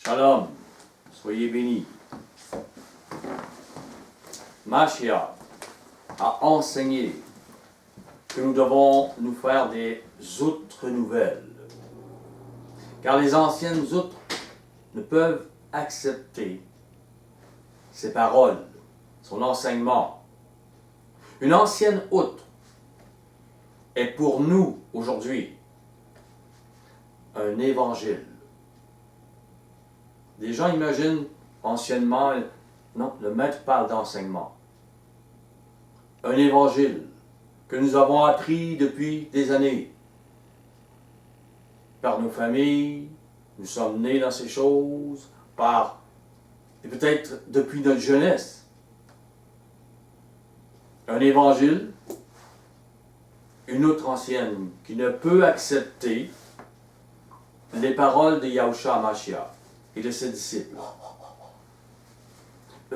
Shalom, soyez bénis. Mashiach a enseigné que nous devons nous faire des outres nouvelles. Car les anciennes outres ne peuvent accepter ses paroles, son enseignement. Une ancienne outre est pour nous aujourd'hui un évangile. Les gens imaginent anciennement, non, le maître parle d'enseignement. Un évangile que nous avons appris depuis des années. Par nos familles, nous sommes nés dans ces choses, et peut-être depuis notre jeunesse. Un évangile, une autre ancienne, qui ne peut accepter les paroles de Yahushua Mashiach et de ses disciples.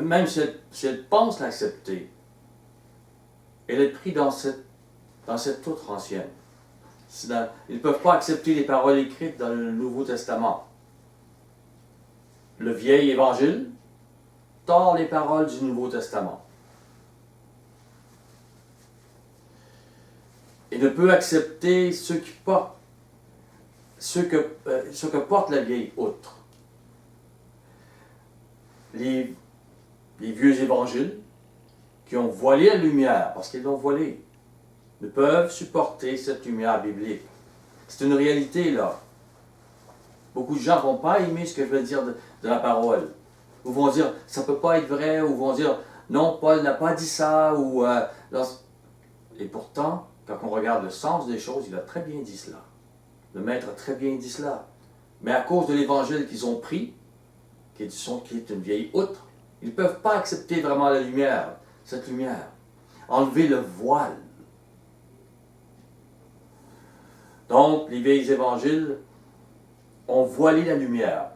Même si elle pense l'accepter, elle est prise dans cette autre ancienne. Ils ne peuvent pas accepter les paroles écrites dans le Nouveau Testament. Le vieil évangile tord les paroles du Nouveau Testament. Et ne peut accepter ce que porte la vieille outre. Les vieux évangiles qui ont voilé la lumière, parce qu'ils l'ont voilée, ne peuvent supporter cette lumière biblique. C'est une réalité, là. Beaucoup de gens ne vont pas aimer ce que je veux dire de la parole. Ou vont dire, ça ne peut pas être vrai, ou vont dire, non, Paul n'a pas dit ça, Et pourtant, quand on regarde le sens des choses, il a très bien dit cela. Le maître a très bien dit cela. Mais à cause de l'évangile qu'ils ont pris, qui est une vieille outre, ils ne peuvent pas accepter vraiment la lumière, cette lumière. Enlever le voile. Donc, les vieilles évangiles ont voilé la lumière.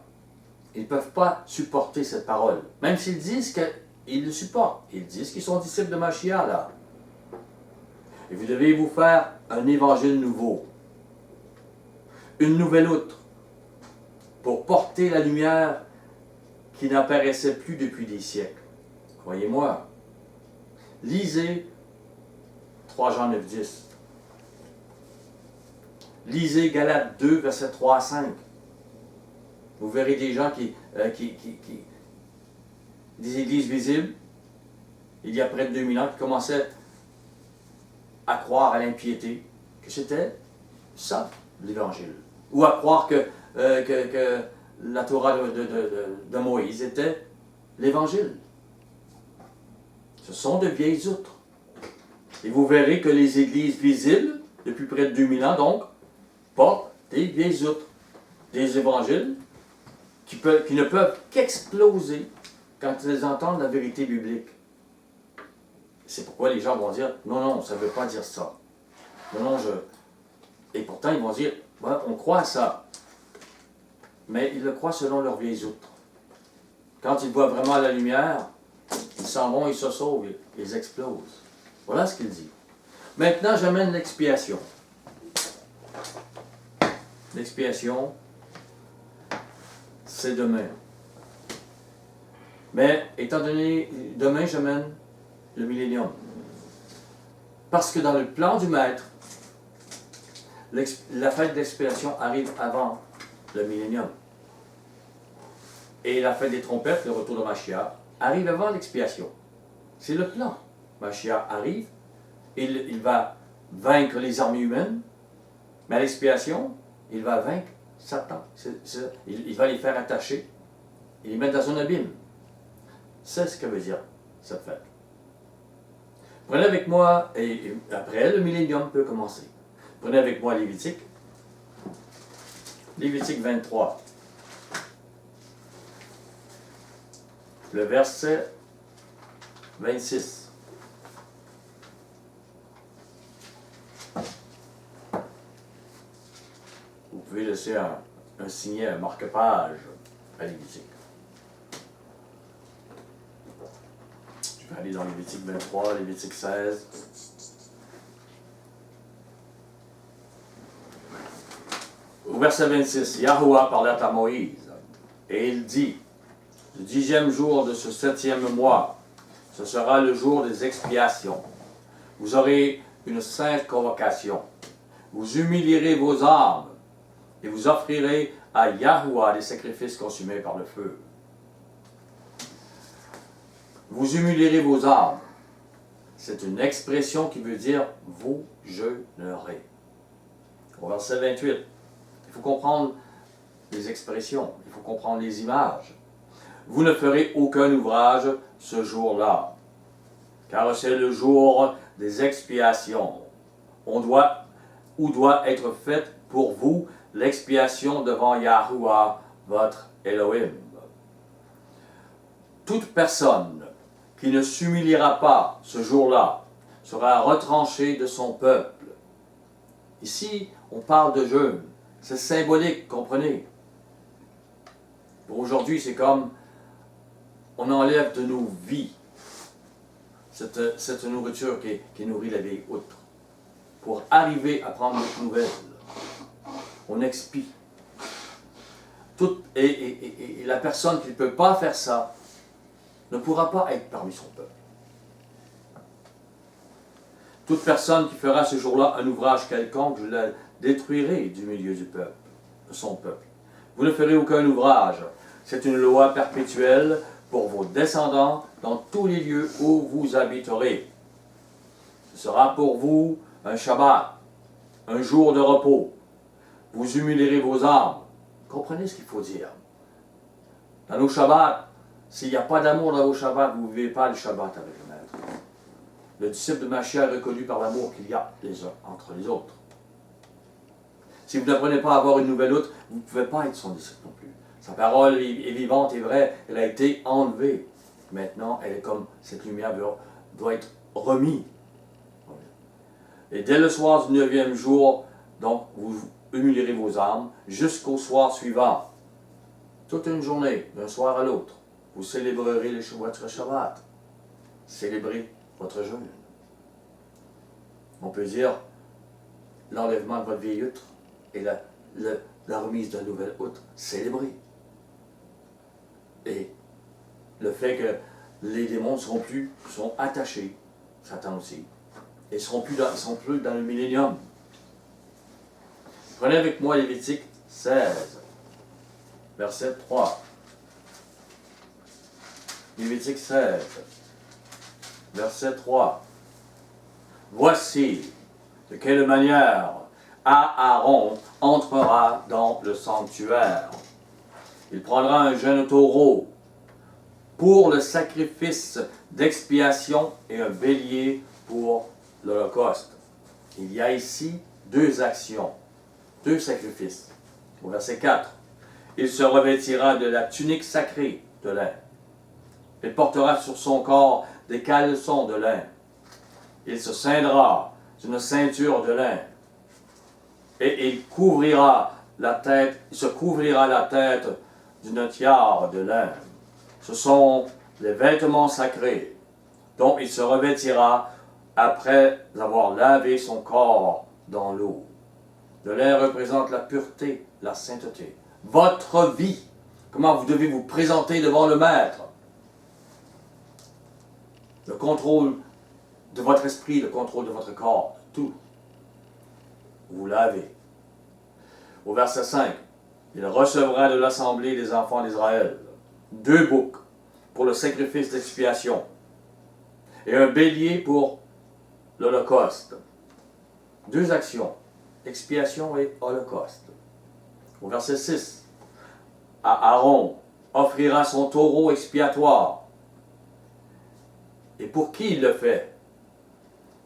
Ils ne peuvent pas supporter cette parole. Même s'ils disent qu'ils le supportent. Ils disent qu'ils sont disciples de Mashiach, là. Et vous devez vous faire un évangile nouveau. Une nouvelle outre. Pour porter la lumière qui n'apparaissait plus depuis des siècles. Croyez-moi. Lisez 3 Jean 9, 10. Lisez Galates 2, versets 3 à 5. Vous verrez des gens des églises visibles, il y a près de 2000 ans, qui commençaient à croire à l'impiété, que c'était ça, l'Évangile. Ou à croire que la Torah de Moïse était l'Évangile. Ce sont de vieilles outres. Et vous verrez que les églises visibles, depuis près de 2000 ans, donc, portent des vieilles outres, des évangiles qui ne peuvent qu'exploser quand ils entendent la vérité biblique. C'est pourquoi les gens vont dire, non, ça ne veut pas dire ça. Non, Et pourtant, ils vont dire, ouais, on croit à ça. Mais ils le croient selon leurs vieilles outres. Quand ils voient vraiment la lumière, ils s'en vont, ils se sauvent, ils explosent. Voilà ce qu'il dit. Maintenant, j'amène l'expiation. L'expiation, c'est demain. Mais, étant donné, demain, j'amène le millénium. Parce que dans le plan du Maître, la fête d'expiation arrive avant le millénium. Et la fête des trompettes, le retour de Mashiach, arrive avant l'expiation. C'est le plan. Mashiach arrive, il va vaincre les armées humaines, mais à l'expiation, il va vaincre Satan. Il va les faire attacher et les mettre dans un abîme. C'est ce que veut dire cette fête. Prenez avec moi, et après le millénium peut commencer. Prenez avec moi Lévitique. Lévitique 23. Le verset 26. Vous pouvez laisser un signet, un marque-page à Lévitique. Je vais aller dans Lévitique 23, Lévitique 16. Au verset 26, Yahuwah parlait à Moïse. Et il dit, le 10e jour de ce 7e mois, ce sera le jour des expiations. Vous aurez une sainte convocation. Vous humilierez vos âmes et vous offrirez à Yahuwah des sacrifices consumés par le feu. Vous humilierez vos âmes. C'est une expression qui veut dire « vous jeûnerez ». Au verset 28, il faut comprendre les expressions, il faut comprendre les images. Vous ne ferez aucun ouvrage ce jour-là, car c'est le jour des expiations. Où doit être faite pour vous l'expiation devant Yahuwah, votre Elohim. Toute personne qui ne s'humiliera pas ce jour-là sera retranchée de son peuple. Ici, on parle de jeûne. C'est symbolique, comprenez. Pour aujourd'hui, c'est comme on enlève de nos vies cette nourriture qui nourrit la vieille outre. Pour arriver à prendre notre nouvelle, on expie. Et la personne qui ne peut pas faire ça ne pourra pas être parmi son peuple. Toute personne qui fera ce jour-là un ouvrage quelconque, je la détruirai du milieu du peuple, de son peuple. Vous ne ferez aucun ouvrage. C'est une loi perpétuelle pour vos descendants dans tous les lieux où vous habiterez. Ce sera pour vous un Shabbat, un jour de repos. Vous humilierez vos âmes. Comprenez ce qu'il faut dire. Dans nos Shabbats, s'il n'y a pas d'amour dans vos Shabbats, vous ne vivez pas le Shabbat avec le Maître. Le disciple de Mashiach est reconnu par l'amour qu'il y a les uns entre les autres. Si vous n'apprenez pas à avoir une nouvelle outre, vous ne pouvez pas être son disciple non plus. Sa parole est vivante et vraie, elle a été enlevée. Maintenant, elle est comme cette lumière doit être remise. Et dès le soir du 9e jour, donc, vous humilierez vos âmes jusqu'au soir suivant. Toute une journée, d'un soir à l'autre, vous célébrerez votre Shabbat. Célébrez votre jeûne. On peut dire l'enlèvement de votre vieille outre et la remise d'un nouvel outre. Célébrez. Et le fait que les démons sont attachés, Satan aussi, et ne seront plus dans le millénium. Prenez avec moi Lévitique 16, verset 3. Lévitique 16, verset 3. Voici de quelle manière Aaron entrera dans le sanctuaire. Il prendra un jeune taureau pour le sacrifice d'expiation et un bélier pour l'Holocauste. Il y a ici deux actions, deux sacrifices. Au verset 4, il se revêtira de la tunique sacrée de lin. Il portera sur son corps des caleçons de lin. Il se ceindra d'une ceinture de lin. Et il se couvrira la tête d'une tiare de lin. Ce sont les vêtements sacrés dont il se revêtira après avoir lavé son corps dans l'eau. Le lin représente la pureté, la sainteté. Votre vie, comment vous devez vous présenter devant le Maître. Le contrôle de votre esprit, le contrôle de votre corps, tout. Vous lavez. Au verset 5, il recevra de l'assemblée des enfants d'Israël 2 boucs pour le sacrifice d'expiation et un bélier pour l'Holocauste. 2 actions, expiation et Holocauste. Au verset 6, Aaron offrira son taureau expiatoire. Et pour qui il le fait?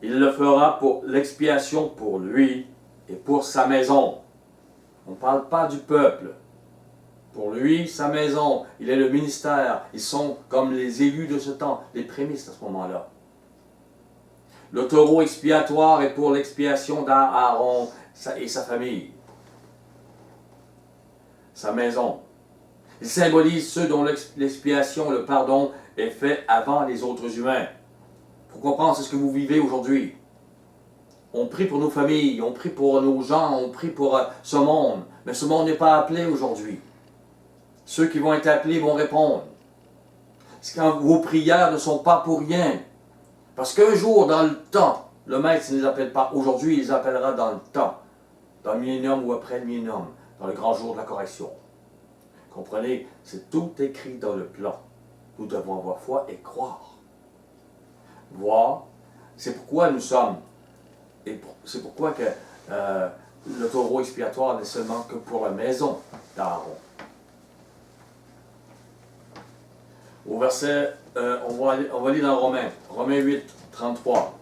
Il le fera pour l'expiation pour lui et pour sa maison. On ne parle pas du peuple. Pour lui, sa maison, il est le ministère. Ils sont comme les élus de ce temps, les prémices à ce moment-là. Le taureau expiatoire est pour l'expiation d'Aaron et sa famille. Sa maison. Il symbolise ceux dont l'expiation, le pardon, est fait avant les autres humains. Il faut comprendre, c'est ce que vous vivez aujourd'hui. On prie pour nos familles, on prie pour nos gens, on prie pour ce monde. Mais ce monde n'est pas appelé aujourd'hui. Ceux qui vont être appelés vont répondre. Quand vos prières ne sont pas pour rien. Parce qu'un jour, dans le temps, le Maître ne les appelle pas aujourd'hui, il les appellera dans le temps. Dans le millénium ou après le millénium, dans le grand jour de la correction. Comprenez, c'est tout écrit dans le plan. Nous devons avoir foi et croire. Voir, c'est pourquoi nous sommes, et c'est pourquoi que le taureau expiatoire n'est seulement que pour la maison d'Aaron. Au verset, on va aller dans Romains 8, 33.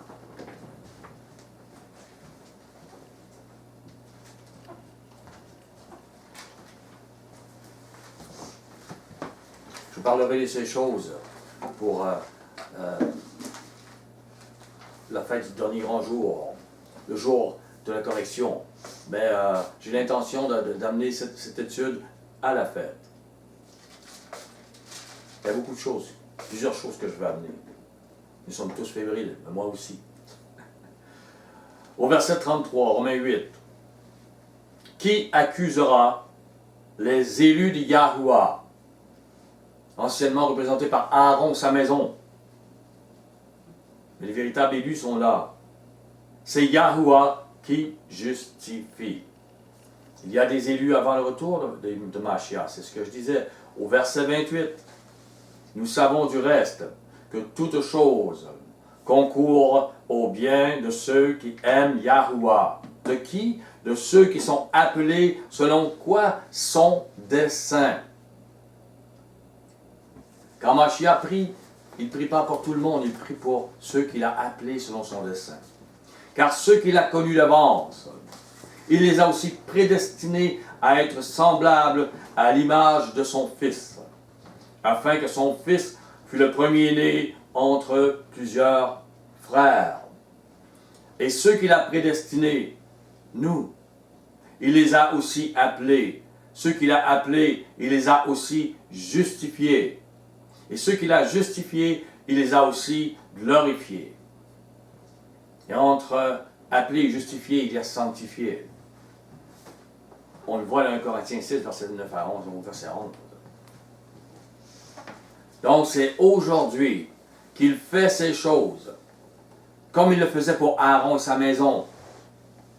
Je parlerai de ces choses pour la fête du dernier grand jour, le jour de la correction. Mais j'ai l'intention d'amener cette étude à la fête. Il y a beaucoup de choses, plusieurs choses que je vais amener. Nous sommes tous fébriles, mais moi aussi. Au verset 33, Romains 8. Qui accusera les élus de Yahuwah, anciennement représentés par Aaron, sa maison? Mais les véritables élus sont là. C'est Yahuwah qui justifie. Il y a des élus avant le retour de Mashiach, c'est ce que je disais. Au verset 28, nous savons du reste que toute chose concourt au bien de ceux qui aiment Yahuwah. De qui? De ceux qui sont appelés selon quoi? Son dessein. Quand Mashiach prie, il ne prie pas pour tout le monde, il prie pour ceux qu'il a appelés selon son dessein. Car ceux qu'il a connus d'avance, il les a aussi prédestinés à être semblables à l'image de son Fils, afin que son Fils fût le premier-né entre plusieurs frères. Et ceux qu'il a prédestinés, nous, il les a aussi appelés. Ceux qu'il a appelés, il les a aussi justifiés. Et ceux qu'il a justifiés, il les a aussi glorifiés. Et entre appelé et justifié, il y a sanctifié. On le voit dans 1 Corinthiens 6, verset 9 à 11, ou verset 11. Donc c'est aujourd'hui qu'il fait ces choses, comme il le faisait pour Aaron et sa maison.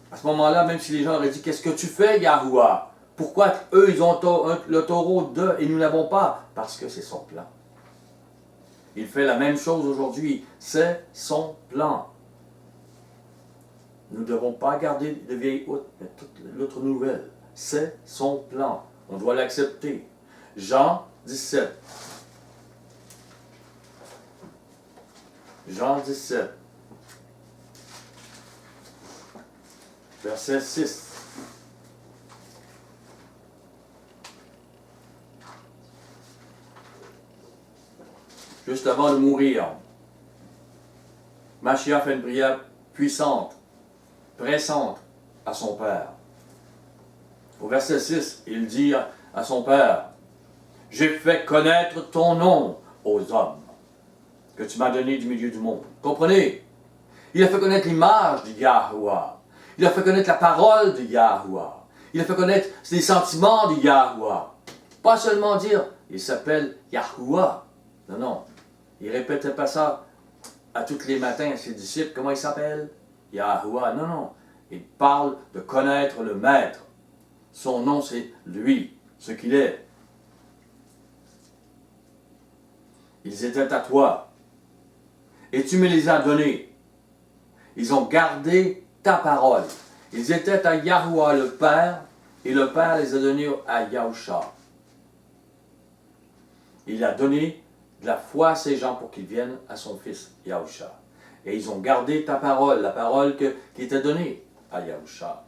À ce moment-là, même si les gens auraient dit, qu'est-ce que tu fais, Yahuwah? Pourquoi eux, ils ont le taureau et nous n'avons pas? Parce que c'est son plan. Il fait la même chose aujourd'hui. C'est son plan. Nous ne devons pas garder de vieilles hôtes, mais toute l'autre nouvelle. C'est son plan. On doit l'accepter. Jean 17. Jean 17. Verset 6. Juste avant de mourir, Mashiach fait une prière puissante, pressante à son Père. Au verset 6, il dit à son Père, « J'ai fait connaître ton nom aux hommes que tu m'as donné du milieu du monde. » Comprenez? Il a fait connaître l'image de Yahuwah. Il a fait connaître la parole de Yahuwah. Il a fait connaître les sentiments de Yahuwah. Pas seulement dire, il s'appelle Yahuwah. Non, non. Il ne répétait pas ça à tous les matins à ses disciples. Comment il s'appelle? Yahuwah. Non, non. Il parle de connaître le Maître. Son nom, c'est lui, ce qu'il est. Ils étaient à toi. Et tu me les as donnés. Ils ont gardé ta parole. Ils étaient à Yahuwah le Père, et le Père les a donnés à Yahusha. Il a donné de la foi à ces gens pour qu'ils viennent à son fils Yahusha. Et ils ont gardé ta parole, la parole qui était donnée à Yahusha.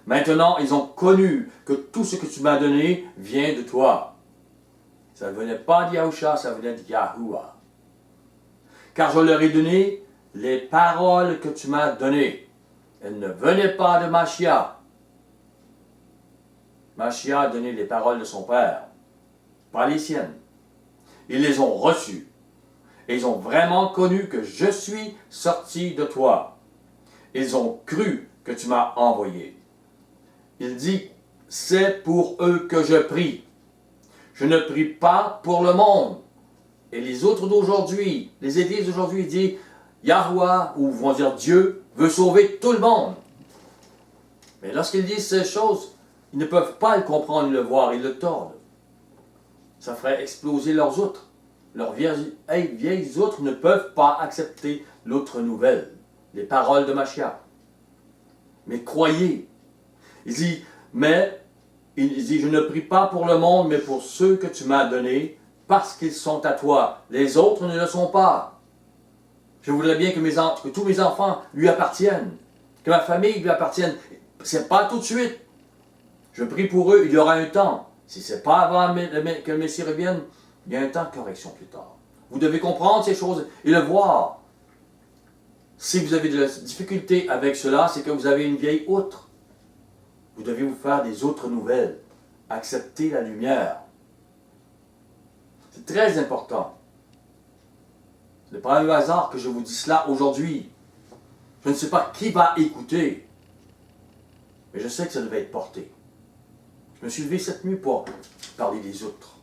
Maintenant, ils ont connu que tout ce que tu m'as donné vient de toi. Ça ne venait pas de Yahusha, ça venait de Yahuwah. Car je leur ai donné les paroles que tu m'as données. Elles ne venaient pas de Mashiach. Mashiach a donné les paroles de son Père, pas les siennes. Ils les ont reçues. Et ils ont vraiment connu que je suis sorti de toi. Ils ont cru que tu m'as envoyé. Il dit, c'est pour eux que je prie. je ne prie pas pour le monde. Et les autres d'aujourd'hui, les églises d'aujourd'hui disent, Yahweh, ou vont dire Dieu, veut sauver tout le monde. Mais lorsqu'ils disent ces choses, ils ne peuvent pas le comprendre ni le voir, ils le tordent. Ça ferait exploser leurs outres. Leurs vieilles outres ne peuvent pas accepter l'autre nouvelle, les paroles de Mashiach. Mais croyez. Il dit, je ne prie pas pour le monde, mais pour ceux que tu m'as donnés, parce qu'ils sont à toi. Les autres ne le sont pas. Je voudrais bien que tous mes enfants lui appartiennent, que ma famille lui appartienne. C'est pas tout de suite. Je prie pour eux, il y aura un temps. Si ce n'est pas avant que le Messie revienne, il y a un temps de correction plus tard. Vous devez comprendre ces choses et le voir. Si vous avez de la difficulté avec cela, c'est que vous avez une vieille outre. Vous devez vous faire des autres nouvelles. Accepter la lumière. C'est très important. Ce n'est pas un hasard que je vous dis cela aujourd'hui. Je ne sais pas qui va écouter. Mais je sais que ça devait être porté. Je me suis levé cette nuit pour parler des autres.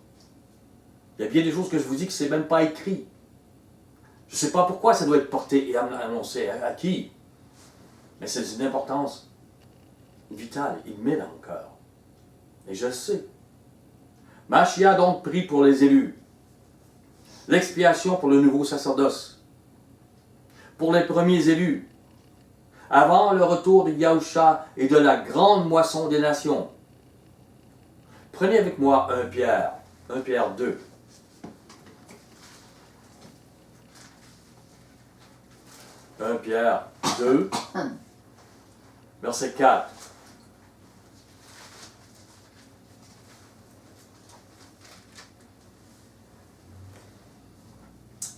Il y a bien des choses que je vous dis que ce n'est même pas écrit. Je ne sais pas pourquoi ça doit être porté et annoncé à qui. Mais c'est une importance vitale. Il met dans mon cœur. Et je le sais. Mashiach a donc prie pour les élus. L'expiation pour le nouveau sacerdoce. Pour les premiers élus. Avant le retour de Yahusha et de la grande moisson des nations. Prenez avec moi 1 Pierre 2. 1 Pierre 2, verset 4.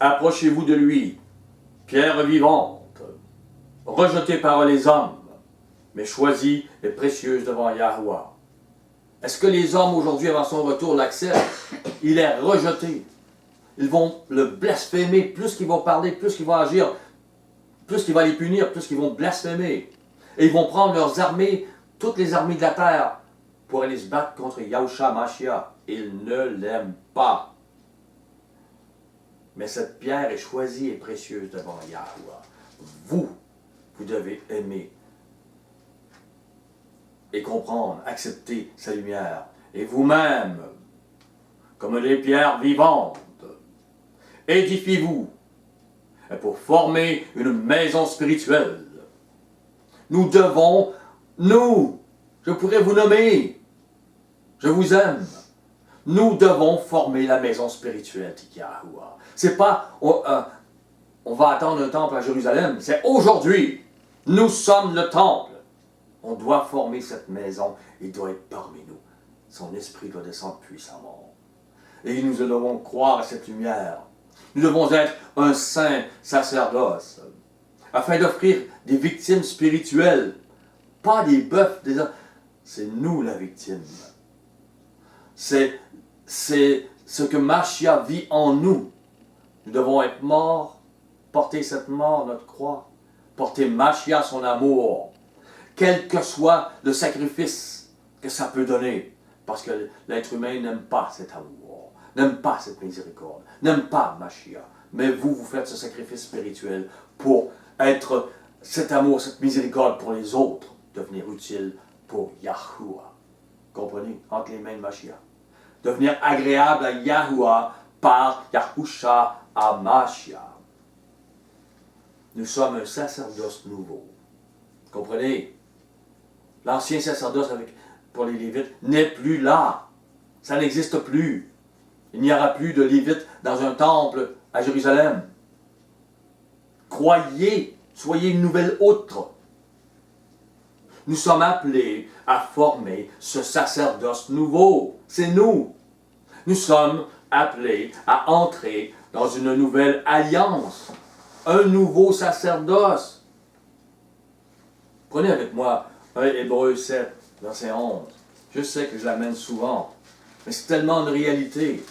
Approchez-vous de lui, pierre vivante, rejetée par les hommes, mais choisie et précieuse devant Yahweh. Est-ce que les hommes aujourd'hui, avant son retour, l'acceptent? Il est rejeté. Ils vont le blasphémer. Plus qu'ils vont parler, plus qu'ils vont agir, plus qu'il va les punir, plus qu'ils vont blasphémer. Et ils vont prendre leurs armées, toutes les armées de la terre, pour aller se battre contre Yahusha Mashiach. Ils ne l'aiment pas. Mais cette pierre est choisie et précieuse devant Yahweh. Vous devez aimer et comprendre, accepter sa lumière. Et vous-même, comme des pierres vivantes, édifiez-vous pour former une maison spirituelle. Nous devons, je pourrais vous nommer, je vous aime, nous devons former la maison spirituelle de Yahweh. C'est pas, on va attendre un temple à Jérusalem, c'est aujourd'hui. Nous sommes le temple. On doit former cette maison, il doit être parmi nous. Son esprit doit descendre puissamment. Et nous devons croire à cette lumière. Nous devons être un saint sacerdoce, afin d'offrir des victimes spirituelles, pas des bœufs, c'est nous la victime. C'est ce que Mashiach vit en nous. Nous devons être morts, porter cette mort, notre croix, porter Mashiach son amour, quel que soit le sacrifice que ça peut donner, parce que l'être humain n'aime pas cet amour, n'aime pas cette miséricorde, n'aime pas Mashiach. Mais vous faites ce sacrifice spirituel pour être cet amour, cette miséricorde pour les autres, devenir utile pour Yahuwah. Comprenez? Entre les mains de Mashiach. Devenir agréable à Yahuwah par Yahusha à Mashiach. Nous sommes un sacerdoce nouveau. Comprenez? L'ancien sacerdoce pour les Lévites n'est plus là. Ça n'existe plus. Il n'y aura plus de Lévites dans un temple à Jérusalem. Croyez, soyez une nouvelle outre. Nous sommes appelés à former ce sacerdoce nouveau. C'est nous. Nous sommes appelés à entrer dans une nouvelle alliance. Un nouveau sacerdoce. Prenez avec moi 1 Hébreux 7, verset 11. Je sais que je l'amène souvent, mais c'est tellement une réalité.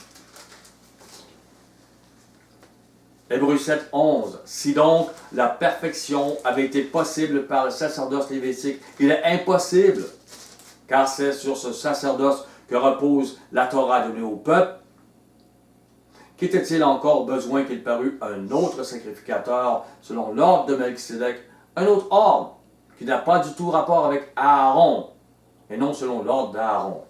Hébreux 7, 11. Si donc la perfection avait été possible par le sacerdoce lévitique, il est impossible, car c'est sur ce sacerdoce que repose la Torah donnée au peuple, qu'était-il encore besoin qu'il parût un autre sacrificateur selon l'ordre de Melchisédek, un autre ordre qui n'a pas du tout rapport avec Aaron, et non selon l'ordre d'Aaron.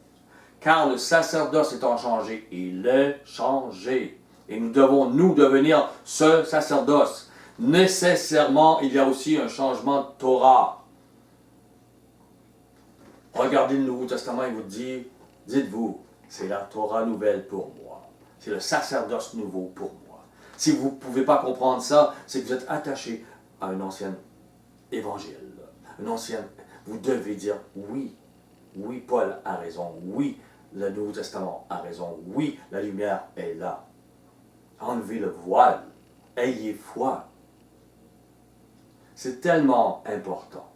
Car le sacerdoce étant changé, il est changé. Et nous devons, nous, devenir ce sacerdoce. Nécessairement, il y a aussi un changement de Torah. Regardez le Nouveau Testament et vous dites-vous, c'est la Torah nouvelle pour moi. C'est le sacerdoce nouveau pour moi. Si vous ne pouvez pas comprendre ça, c'est que vous êtes attaché à un ancien évangile. Vous devez dire oui. Oui, Paul a raison. Oui, le Nouveau Testament a raison. Oui, la lumière est là. Enlevez le voile. Ayez foi. C'est tellement important.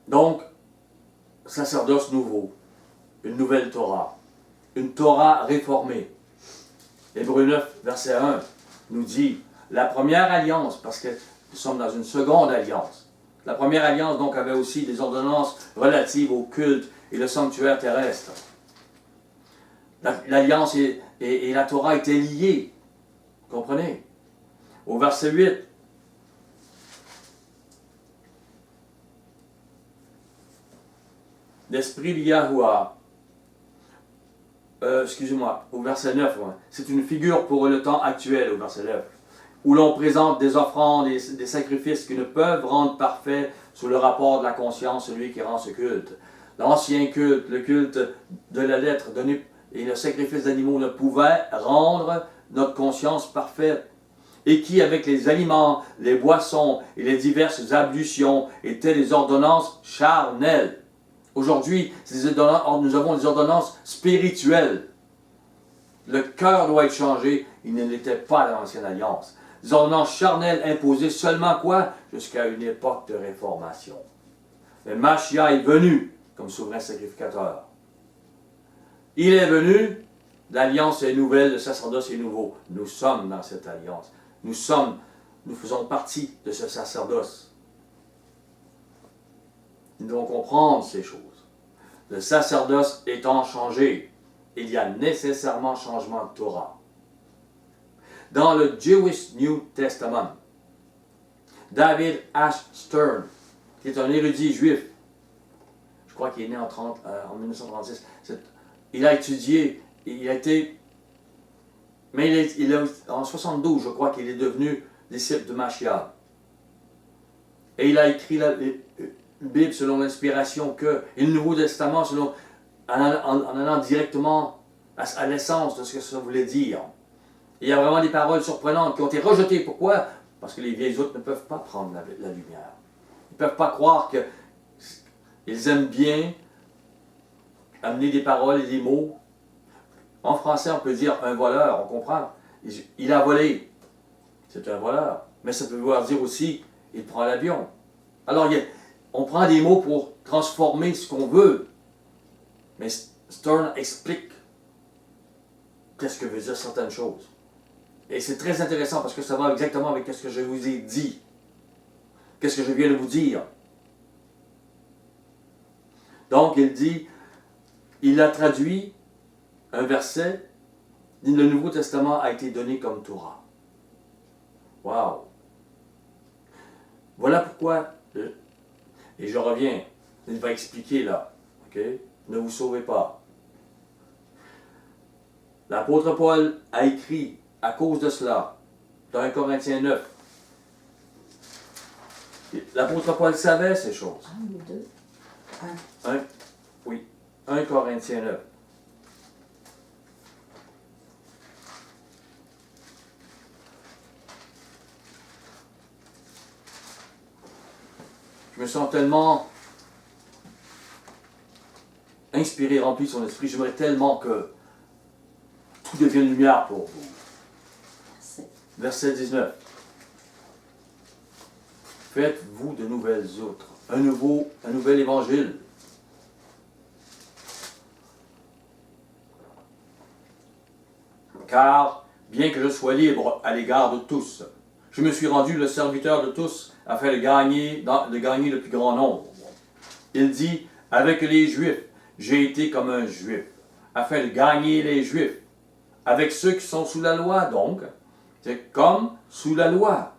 Donc, sacerdoce nouveau, une nouvelle Torah, une Torah réformée. Hébreux 9, verset 1, nous dit, la première alliance, parce que nous sommes dans une seconde alliance. La première alliance, donc, avait aussi des ordonnances relatives au culte et le sanctuaire terrestre. L'alliance et la Torah étaient liées. Vous comprenez? Au verset 8, l'esprit de Yahuwah, au verset 9, ouais. C'est une figure pour le temps actuel, au verset 9, où l'on présente des offrandes, des sacrifices qui ne peuvent rendre parfaits sous le rapport de la conscience celui qui rend ce culte. L'ancien culte, le culte de la lettre donné et le sacrifice d'animaux ne pouvaient rendre notre conscience parfaite, et qui, avec les aliments, les boissons et les diverses ablutions, étaient des ordonnances charnelles. Aujourd'hui, nous avons des ordonnances spirituelles. Le cœur doit être changé. Il ne l'était pas dans l'ancienne alliance. Des ordonnances charnelles imposées seulement quoi? Jusqu'à une époque de réformation. Mais Mashiach est venu comme souverain sacrificateur. Il est venu, l'alliance est nouvelle, le sacerdoce est nouveau. Nous sommes dans cette alliance. Nous faisons partie de ce sacerdoce. Nous devons comprendre ces choses. Le sacerdoce étant changé, il y a nécessairement changement de Torah. Dans le Jewish New Testament, David H. Stern, qui est un érudit juif, je crois qu'il est né en 1936, il a étudié, en 72, je crois qu'il est devenu disciple de Mashiach. Et il a écrit la Bible selon l'inspiration et le Nouveau Testament en allant directement à l'essence de ce que ça voulait dire. Il y a vraiment des paroles surprenantes qui ont été rejetées. Pourquoi? Parce que les vieilles autres ne peuvent pas prendre la lumière. Ils ne peuvent pas croire qu'ils aiment bien amener des paroles et des mots. En français, on peut dire un voleur, on comprend. Il a volé. C'est un voleur. Mais ça peut vouloir dire aussi, il prend l'avion. Alors, on prend des mots pour transformer ce qu'on veut. Mais Stern explique qu'est-ce que veut dire certaines choses. Et c'est très intéressant parce que ça va exactement avec ce que je vous ai dit. Qu'est-ce que je viens de vous dire. Donc, il a traduit un verset, le Nouveau Testament a été donné comme Torah. Wow! Voilà pourquoi, et je reviens, il va expliquer là, ok? Ne vous sauvez pas. L'apôtre Paul a écrit à cause de cela, dans 1 Corinthiens 9. L'apôtre Paul savait ces choses. 1 ou 2? 1. Oui, 1 Corinthiens 9. Je me sens tellement inspiré, rempli de son esprit. J'aimerais tellement que tout devienne lumière pour vous. Verset 19. Faites-vous de nouvelles outres, un nouvel évangile. Car, bien que je sois libre à l'égard de tous, je me suis rendu le serviteur de tous afin de gagner le plus grand nombre. Il dit, Avec les Juifs, j'ai été comme un Juif, afin de gagner les Juifs. Avec ceux qui sont sous la loi, donc, c'est comme sous la loi.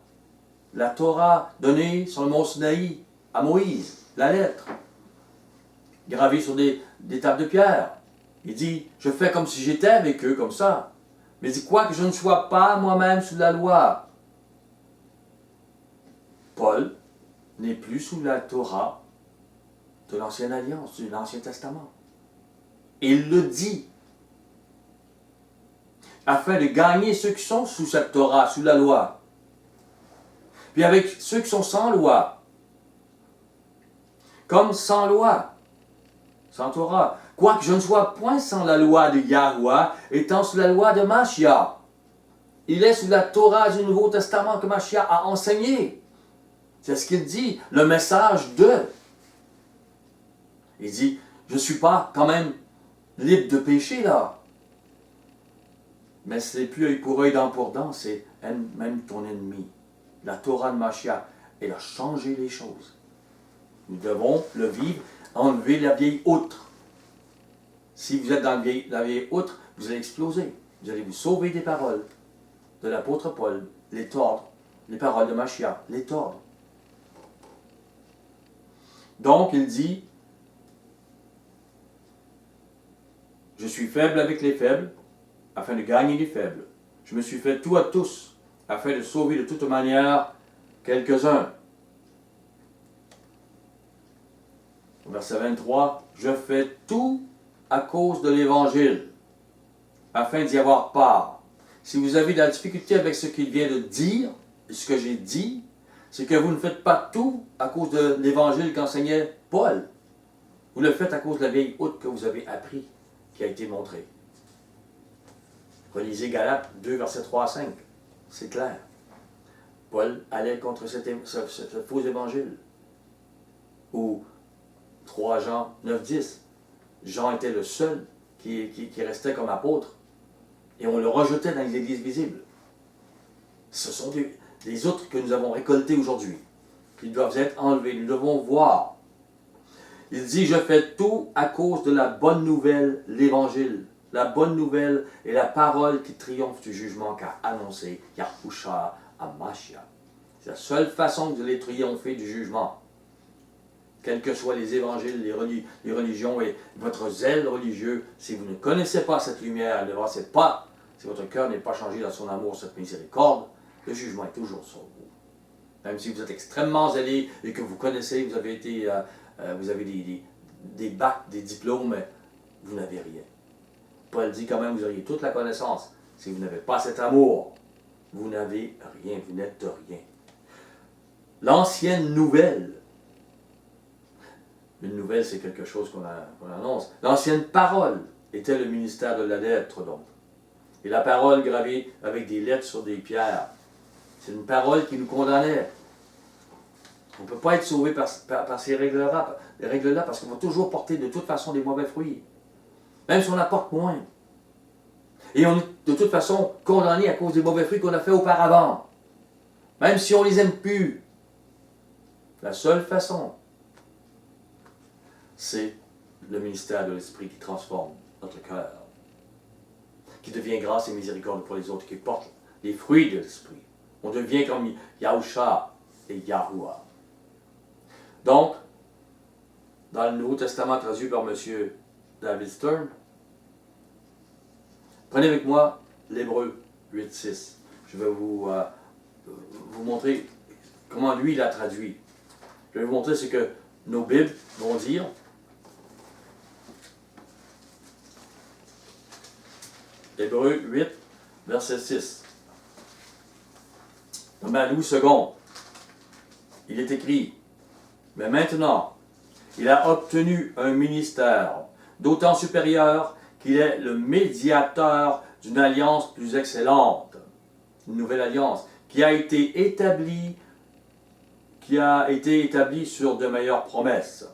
La Torah donnée sur le mont Sinaï à Moïse, la lettre, gravée sur des tables de pierre. Il dit, je fais comme si j'étais avec eux, comme ça. Mais il dit, quoi que je ne sois pas moi-même sous la loi. Paul n'est plus sous la Torah de l'Ancienne Alliance, de l'Ancien Testament. Et il le dit. Afin de gagner ceux qui sont sous cette Torah, sous la loi. Puis avec ceux qui sont sans loi. Comme sans loi. Sans Torah. Quoique je ne sois point sans la loi de Yahuwah, étant sous la loi de Mashiach. Il est sous la Torah du Nouveau Testament que Mashiach a enseigné. C'est ce qu'il dit, le message de. Il dit, je ne suis pas quand même libre de péché là. Mais ce n'est plus œil pour œil, dent pour dent, c'est même ton ennemi. La Torah de Mashiach, elle a changé les choses. Nous devons le vivre, enlever la vieille outre. Si vous êtes dans la vieille outre, vous allez exploser. Vous allez vous sauver des paroles de l'apôtre Paul, les tordre, les paroles de Mashiach, les tordre. Donc, il dit, je suis faible avec les faibles, afin de gagner les faibles. Je me suis fait tout à tous, afin de sauver de toute manière quelques-uns. Verset 23, je fais tout à cause de l'Évangile, afin d'y avoir part. Si vous avez de la difficulté avec ce qu'il vient de dire, et ce que j'ai dit, c'est que vous ne faites pas tout à cause de l'Évangile qu'enseignait Paul. Vous le faites à cause de la vieille outre que vous avez appris, qui a été montrée. Relisez Galates 2, versets 3 à 5. C'est clair. Paul allait contre ce faux évangile. Ou 3 Jean 9, 10. Jean était le seul qui restait comme apôtre. Et on le rejetait dans les églises visibles. Ce sont des autres que nous avons récoltés aujourd'hui. Qui doivent être enlevés. Nous devons voir. Il dit, je fais tout à cause de la bonne nouvelle, l'évangile. La bonne nouvelle est la parole qui triomphe du jugement qu'a annoncé Yahushua à Mashiach. C'est la seule façon que vous allez triompher du jugement. Quels que soient les évangiles, les religions et votre zèle religieux, si vous ne connaissez pas cette lumière, si votre cœur n'est pas changé dans son amour, cette miséricorde, le jugement est toujours sur vous. Même si vous êtes extrêmement zélé et que vous connaissez, vous avez des bacs, des diplômes, mais vous n'avez rien. Paul dit quand même, vous auriez toute la connaissance. Si vous n'avez pas cet amour, vous n'avez rien, vous n'êtes rien. L'ancienne nouvelle. Une nouvelle, c'est quelque chose qu'on annonce. L'ancienne parole était le ministère de la lettre, donc. Et la parole gravée avec des lettres sur des pierres. C'est une parole qui nous condamnait. On ne peut pas être sauvé par ces règles-là, parce qu'on va toujours porter de toute façon des mauvais fruits. Même si on apporte moins. Et on est de toute façon condamné à cause des mauvais fruits qu'on a fait auparavant. Même si on ne les aime plus. La seule façon, c'est le ministère de l'Esprit qui transforme notre cœur. Qui devient grâce et miséricorde pour les autres, qui porte les fruits de l'Esprit. On devient comme Yahusha et Yahuwah. Donc, dans le Nouveau Testament traduit par M. David Stern, prenez avec moi l'Hébreu 8.6. Je vais vous montrer comment lui il a traduit. Je vais vous montrer ce que nos Bibles vont dire. Hébreu 8, verset 6. Dans Louis II, il est écrit, mais maintenant, il a obtenu un ministère d'autant supérieur qu'il est le médiateur d'une alliance plus excellente, une nouvelle alliance, qui a été établie sur de meilleures promesses.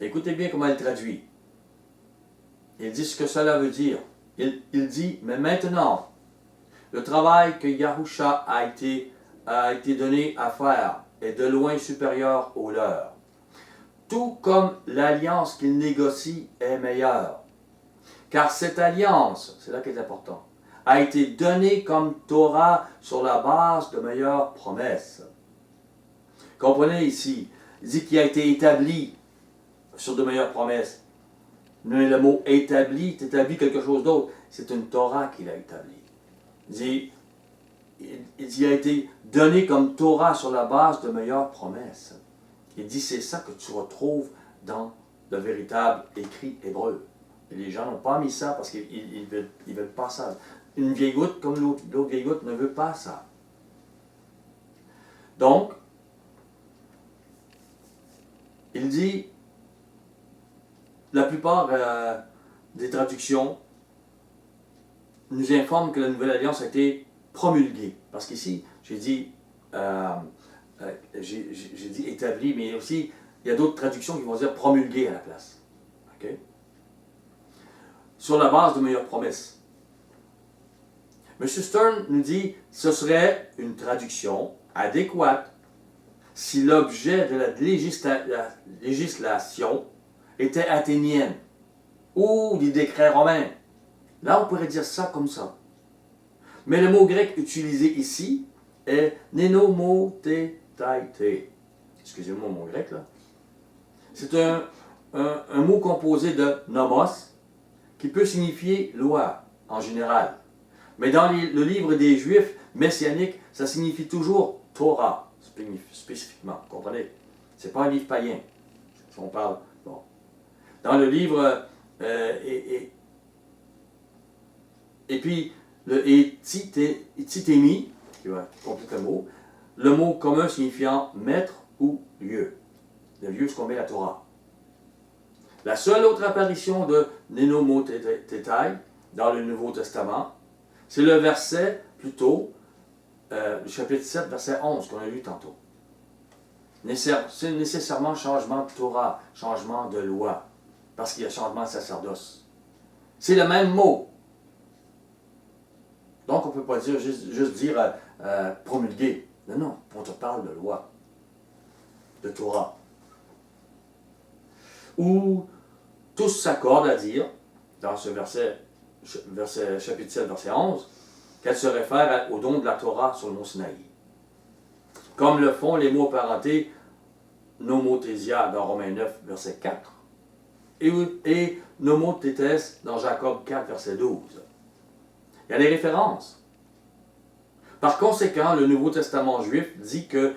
Écoutez bien comment il traduit. Il dit ce que cela veut dire. Il dit, mais maintenant, le travail que Yahusha a été donné à faire est de loin supérieur au leur. tout comme l'alliance qu'il négocie est meilleure. Car cette alliance, c'est là qu'elle est important, a été donnée comme Torah sur la base de meilleures promesses. Comprenez ici, il dit qu'il a été établi sur de meilleures promesses. Mais le mot établi, t'établit quelque chose d'autre. C'est une Torah qu'il a établie. Il dit a été donné comme Torah sur la base de meilleures promesses. Il dit c'est ça que tu retrouves dans le véritable écrit hébreu. Et les gens n'ont pas mis ça parce qu'ils veulent pas ça. Une vieille goutte comme l'autre vieille goutte ne veut pas ça. Donc, il dit, la plupart des traductions nous informent que la Nouvelle Alliance a été promulguée. Parce qu'ici, j'ai dit établi, mais aussi, il y a d'autres traductions qui vont dire promulguée à la place. Okay? Sur la base de meilleures promesses. M. Stern nous dit ce serait une traduction adéquate si l'objet de la législation était athénienne ou des décrets romains. Là, on pourrait dire ça comme ça. Mais le mot grec utilisé ici est nénomotetaïté. Excusez-moi mon grec là. C'est un mot composé de nomos qui peut signifier loi en général. Mais dans le livre des Juifs messianiques, ça signifie toujours Torah. Spécifiquement, vous comprenez? Ce n'est pas un livre païen, si on parle. Bon. Dans le livre, et puis le Etitémi, qui complète le mot commun signifiant maître ou lieu. Le lieu, c'est qu'on met la Torah. La seule autre apparition de Nénomotétaï dans le Nouveau Testament, c'est le verset, plutôt, le chapitre 7, verset 11, qu'on a lu tantôt. C'est nécessairement changement de Torah, changement de loi, parce qu'il y a changement de sacerdoce. C'est le même mot. Donc, on ne peut pas dire, juste dire promulguer. Non, non, on te parle de loi, de Torah. Où tous s'accordent à dire, dans ce verset chapitre 7, verset 11, qu'elle se réfère au don de la Torah sur le mont Sinaï. Comme le font les mots parentés nomotésia dans Romains 9, verset 4, et nomotétes dans Jacob 4, verset 12. Il y a des références. Par conséquent, le Nouveau Testament juif dit que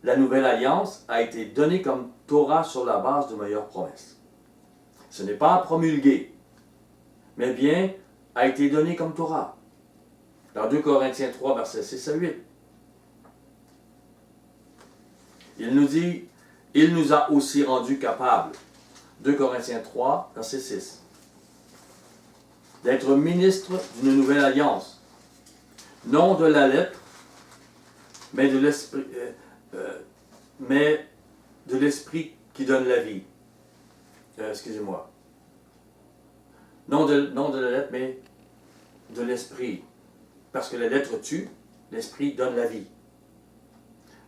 la Nouvelle Alliance a été donnée comme Torah sur la base de meilleures promesses. Ce n'est pas promulgué, mais bien a été donnée comme Torah. Dans 2 Corinthiens 3, versets 6 à 8. Il nous dit, il nous a aussi rendus capables, 2 Corinthiens 3, verset 6, d'être ministres d'une nouvelle alliance, non de la lettre, mais de l'esprit qui donne la vie. Excusez-moi. Non de la lettre, mais de l'esprit. Parce que la lettre tue, l'esprit donne la vie.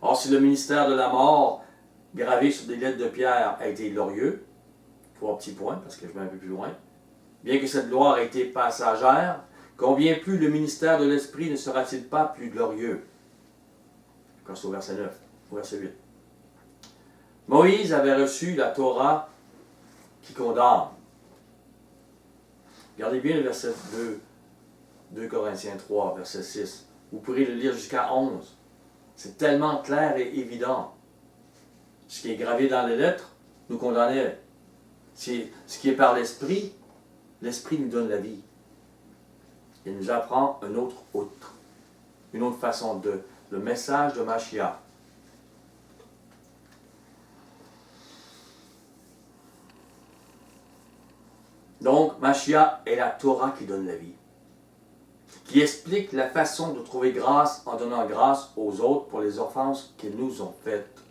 Or, si le ministère de la mort, gravé sur des lettres de pierre, a été glorieux, 3 petits points, parce que je vais un peu plus loin, bien que cette gloire ait été passagère, combien plus le ministère de l'esprit ne sera-t-il pas plus glorieux? Quand c'est au verset 9, au verset 8. Moïse avait reçu la Torah qui condamne. Regardez bien le verset 2 Corinthiens 3, verset 6. Vous pourrez le lire jusqu'à 11. C'est tellement clair et évident. Ce qui est gravé dans les lettres nous condamnait. Ce qui est par l'Esprit, l'Esprit nous donne la vie. Il nous apprend une autre façon le message de Mashiach. Donc, Mashiach est la Torah qui donne la vie, qui explique la façon de trouver grâce en donnant grâce aux autres pour les offenses qu'ils nous ont faites.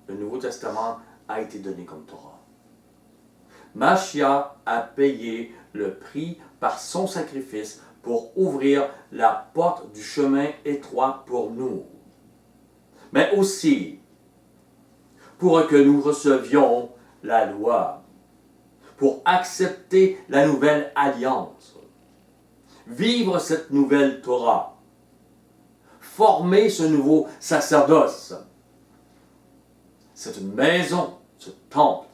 Le Nouveau Testament a été donné comme Torah. Mashiach a payé le prix par son sacrifice pour ouvrir la porte du chemin étroit pour nous. Mais aussi pour que nous recevions la loi, pour accepter la nouvelle alliance, vivre cette nouvelle Torah, former ce nouveau sacerdoce, cette maison, ce temple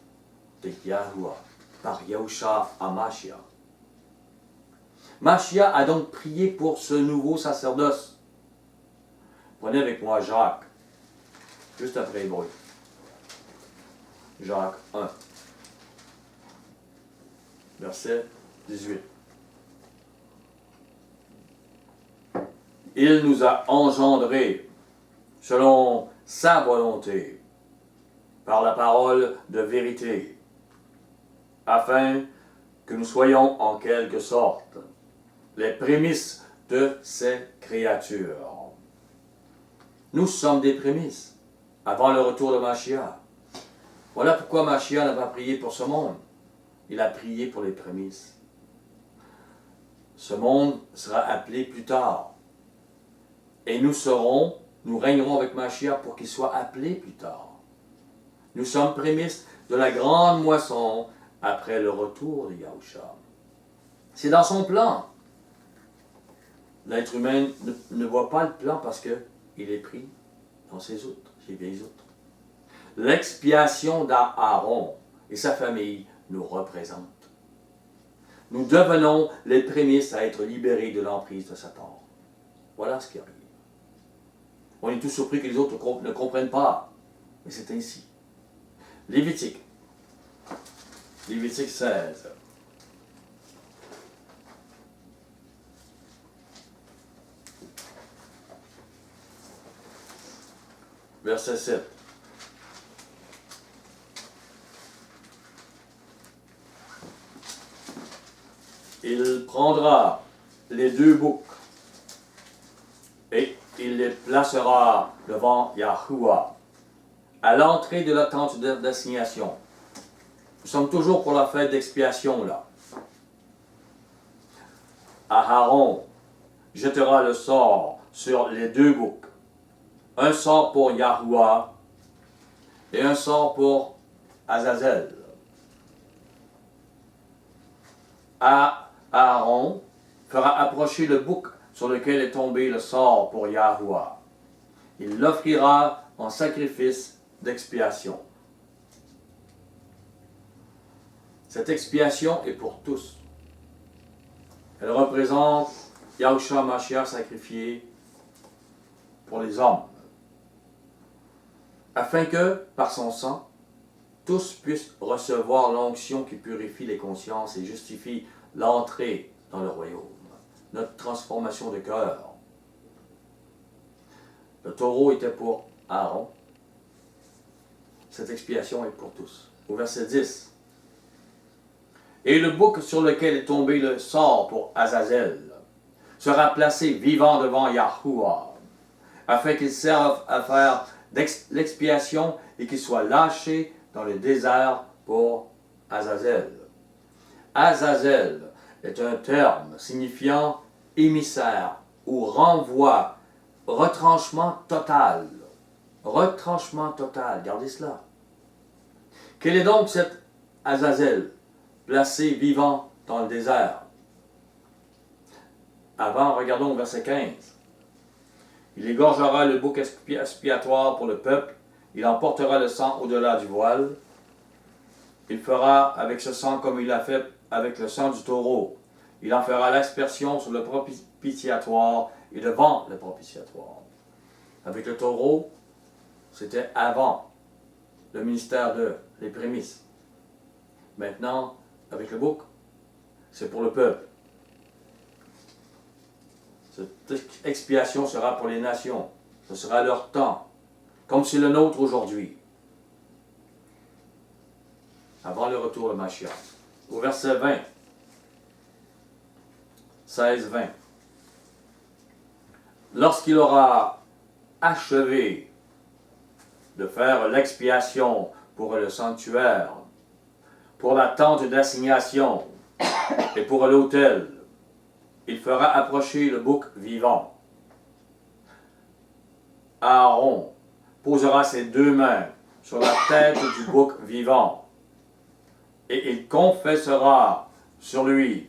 de Yahuwah, par Yahusha HaMashiach. Mashiach a donc prié pour ce nouveau sacerdoce. Prenez avec moi Jacques, juste après Hébreu. Jacques 1, verset 18. Il nous a engendrés selon sa volonté, par la parole de vérité, afin que nous soyons en quelque sorte les prémices de ses créatures. Nous sommes des prémices avant le retour de Mashiach. Voilà pourquoi Mashiach n'a pas prié pour ce monde. Il a prié pour les prémices. Ce monde sera appelé plus tard. Et nous régnerons avec Mashiach pour qu'il soit appelé plus tard. Nous sommes prémices de la grande moisson après le retour de Yahusha. C'est dans son plan. L'être humain ne voit pas le plan parce qu'il est pris dans ses vieilles outres. L'expiation d'Aaron et sa famille nous représente. Nous devenons les prémices à être libérés de l'emprise de Satan. Voilà ce qui arrive. On est tous surpris que les autres ne comprennent pas, mais c'est ainsi. Lévitique 16. Verset 7. Il prendra les deux boucs et il les placera devant Yahuwah à l'entrée de la tente d'assignation. Nous sommes toujours pour la fête d'expiation là. Aaron jettera le sort sur les deux boucs. Un sort pour Yahuwah et un sort pour Azazel. Aaron fera approcher le bouc sur lequel est tombé le sort pour Yahuwah. Il l'offrira en sacrifice d'expiation. Cette expiation est pour tous. Elle représente Yahusha Mashiach sacrifié pour les hommes, afin que, par son sang, tous puissent recevoir l'onction qui purifie les consciences et justifie l'entrée dans le royaume, notre transformation de cœur. Le taureau était pour Aaron. Cette expiation est pour tous. Au verset 10. Et le bouc sur lequel est tombé le sort pour Azazel sera placé vivant devant Yahuwah, afin qu'il serve à faire l'expiation et qu'il soit lâché dans le désert pour Azazel. Azazel est un terme signifiant émissaire ou renvoi, retranchement total. Retranchement total, gardez cela. Quel est donc cet Azazel placé vivant dans le désert? Avant, regardons verset 15. Il égorgera le bouc expiatoire pour le peuple, il emportera le sang au-delà du voile. Il fera avec ce sang comme il a fait avec le sang du taureau. Il en fera l'aspersion sur le propitiatoire et devant le propitiatoire. Avec le taureau, c'était avant le ministère les prémices. Maintenant, avec le bouc, c'est pour le peuple. Cette expiation sera pour les nations. Ce sera leur temps, comme c'est le nôtre aujourd'hui. Avant le retour de Mashiach. Au verset 20. 16-20. Lorsqu'il aura achevé de faire l'expiation pour le sanctuaire, pour la tente d'assignation et pour l'autel, il fera approcher le bouc vivant. Aaron posera ses deux mains sur la tête du bouc vivant. Et il confessera sur lui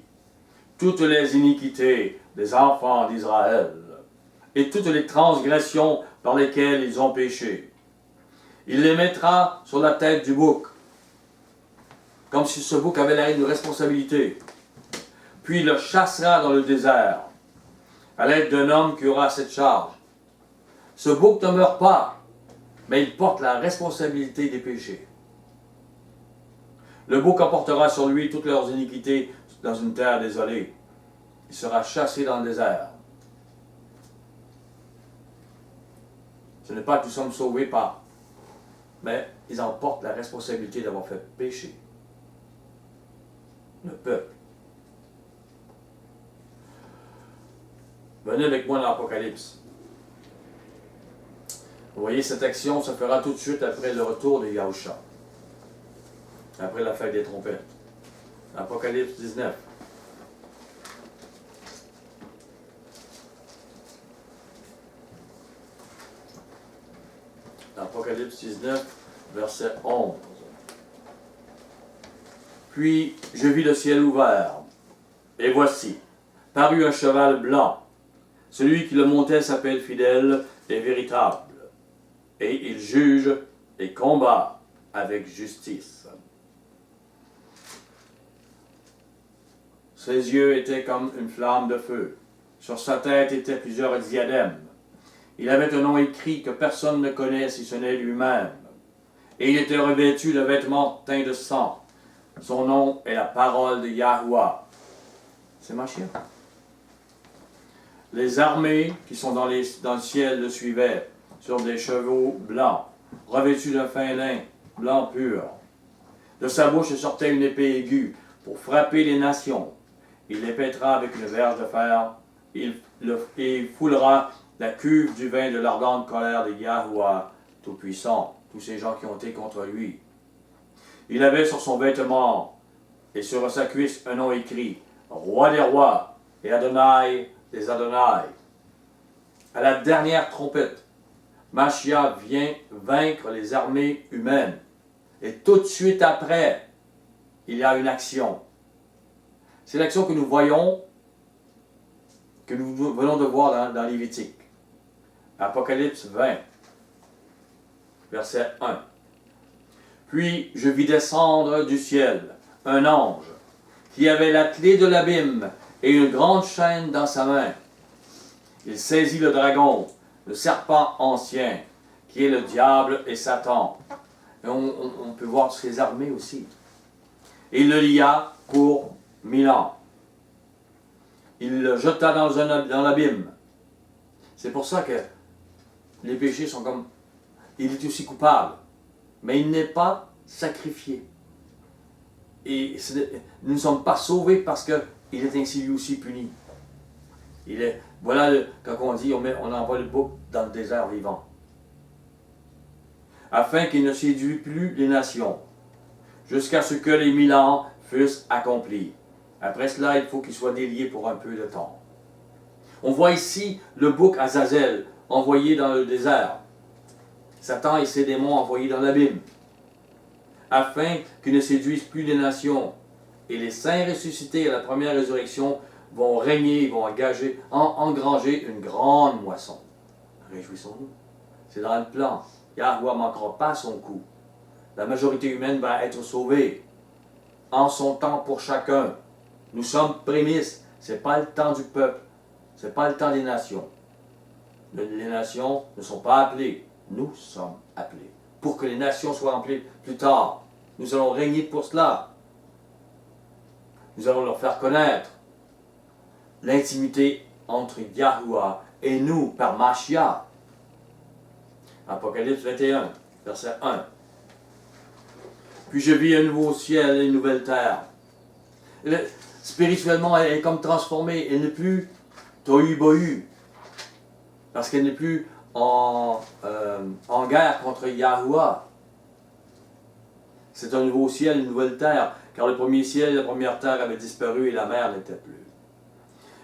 toutes les iniquités des enfants d'Israël et toutes les transgressions par lesquelles ils ont péché. Il les mettra sur la tête du bouc, comme si ce bouc avait l'air d'une responsabilité. Puis il le chassera dans le désert, à l'aide d'un homme qui aura cette charge. Ce bouc ne meurt pas, mais il porte la responsabilité des péchés. Le bouc emportera sur lui toutes leurs iniquités dans une terre désolée. Il sera chassé dans le désert. Ce n'est pas que nous sommes sauvés par, mais ils en portent la responsabilité d'avoir fait pécher le peuple. Venez avec moi dans l'Apocalypse. Vous voyez, cette action se fera tout de suite après le retour de Yahusha, après la fête des trompettes. Apocalypse 19. Apocalypse 19, verset 11. Puis je vis le ciel ouvert, et voici, parut un cheval blanc. Celui qui le montait s'appelle Fidèle et Véritable, et il juge et combat avec justice. Ses yeux étaient comme une flamme de feu. Sur sa tête étaient plusieurs diadèmes. Il avait un nom écrit que personne ne connaît si ce n'est lui-même. Et il était revêtu de vêtements teints de sang. Son nom est la parole de Yahuwah. C'est Mashiach. Les armées qui sont dans le ciel le suivaient, sur des chevaux blancs, revêtus d'un fin lin, blanc pur. De sa bouche sortait une épée aiguë pour frapper les nations. Il les pètera avec une verge de fer. Il foulera la cuve du vin de l'ardente colère de Yahuwah Tout-Puissant, tous ces gens qui ont été contre lui. Il avait sur son vêtement et sur sa cuisse un nom écrit, Roi des rois et Adonai des Adonai. À la dernière trompette, Mashiach vient vaincre les armées humaines. Et tout de suite après, il y a une action. C'est l'action que nous voyons, que nous venons de voir dans Lévitique. Apocalypse 20, verset 1. Puis je vis descendre du ciel un ange qui avait la clé de l'abîme et une grande chaîne dans sa main. Il saisit le dragon, le serpent ancien, qui est le diable et Satan. Et on peut voir ses armées aussi. Et il le lia pour 1000 ans. Il le jeta dans l'abîme. C'est pour ça que les péchés sont comme... Il est aussi coupable, mais il n'est pas sacrifié. Et nous ne sommes pas sauvés parce qu'il est ainsi lui aussi puni. Voilà quand on dit on envoie le bouc dans le désert vivant. Afin qu'il ne séduise plus les nations, jusqu'à ce que les 1000 ans fussent accomplis. Après cela, il faut qu'il soit délié pour un peu de temps. On voit ici le bouc Azazel envoyé dans le désert. Satan et ses démons envoyés dans l'abîme, afin qu'ils ne séduisent plus les nations. Et les saints ressuscités à la première résurrection vont régner, vont engranger une grande moisson. Réjouissons-nous. C'est dans le plan. Yahuwah ne manquera pas son coup. La majorité humaine va être sauvée en son temps pour chacun. Nous sommes prémices. Ce n'est pas le temps du peuple. Ce n'est pas le temps des nations. Les nations ne sont pas appelées. Nous sommes appelés. Pour que les nations soient appelées plus tard. Nous allons régner pour cela. Nous allons leur faire connaître l'intimité entre Yahuwah et nous par Mashiach. Apocalypse 21, verset 1. Puis je vis un nouveau ciel et une nouvelle terre. Spirituellement, elle est comme transformée. Elle n'est plus tohu-bohu. Parce qu'elle n'est plus en guerre contre Yahuwah. C'est un nouveau ciel, une nouvelle terre, car le premier ciel et la première terre avaient disparu et la mer n'était plus.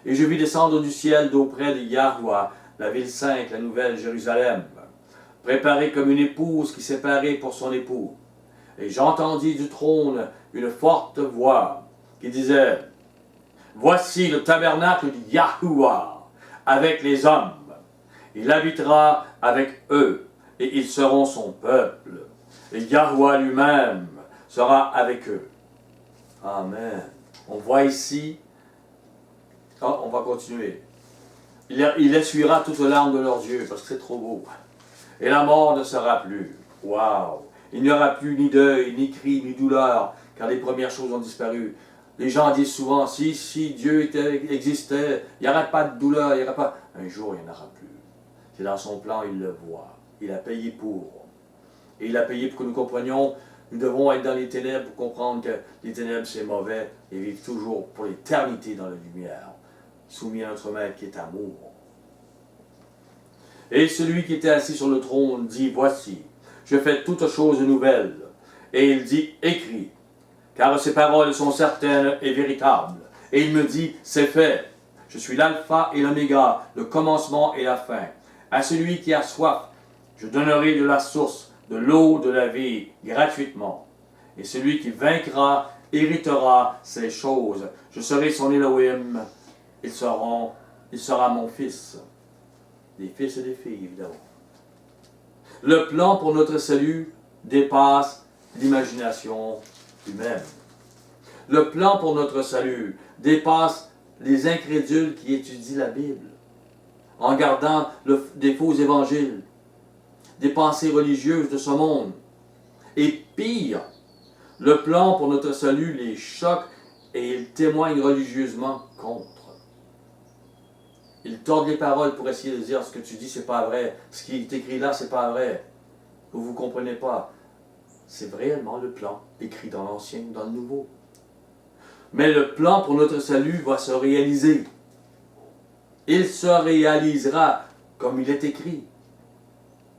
Et je vis descendre du ciel d'auprès de Yahuwah, la ville sainte, la nouvelle Jérusalem, préparé comme une épouse qui s'est parée pour son époux. Et j'entendis du trône une forte voix qui disait, voici le tabernacle de Yahuwah avec les hommes. Il habitera avec eux et ils seront son peuple. Et Yahuwah lui-même sera avec eux. Amen. On voit ici, on va continuer. Il essuiera toutes les larmes de leurs yeux parce que c'est trop beau. Et la mort ne sera plus. Waouh! Il n'y aura plus ni deuil, ni cri, ni douleur, car les premières choses ont disparu. Les gens disent souvent, si Dieu existait, il n'y aurait pas de douleur, il n'y aurait pas... Un jour, il n'y en aura plus. C'est dans son plan, il le voit. Il a payé pour. Et il a payé pour que nous comprenions, nous devons être dans les ténèbres pour comprendre que les ténèbres, c'est mauvais, et vivre toujours pour l'éternité dans la lumière, soumis à notre Maître qui est amour. Et celui qui était assis sur le trône dit, voici, je fais toutes choses nouvelles. Et il dit, écris, car ces paroles sont certaines et véritables. Et il me dit, c'est fait. Je suis l'alpha et l'oméga, le commencement et la fin. À celui qui a soif, je donnerai de la source, de l'eau de la vie, gratuitement. Et celui qui vaincra, héritera ces choses. Je serai son Elohim, il sera mon fils. Des fils et des filles, évidemment. Le plan pour notre salut dépasse l'imagination humaine. Le plan pour notre salut dépasse les incrédules qui étudient la Bible, en gardant des faux évangiles, des pensées religieuses de ce monde. Et pire, le plan pour notre salut les choque et ils témoignent religieusement contre. Ils tordent les paroles pour essayer de dire ce que tu dis, c'est pas vrai. Ce qui est écrit là, c'est pas vrai. Vous ne comprenez pas. C'est réellement le plan écrit dans l'Ancien ou dans le Nouveau. Mais le plan pour notre salut va se réaliser. Il se réalisera comme il est écrit.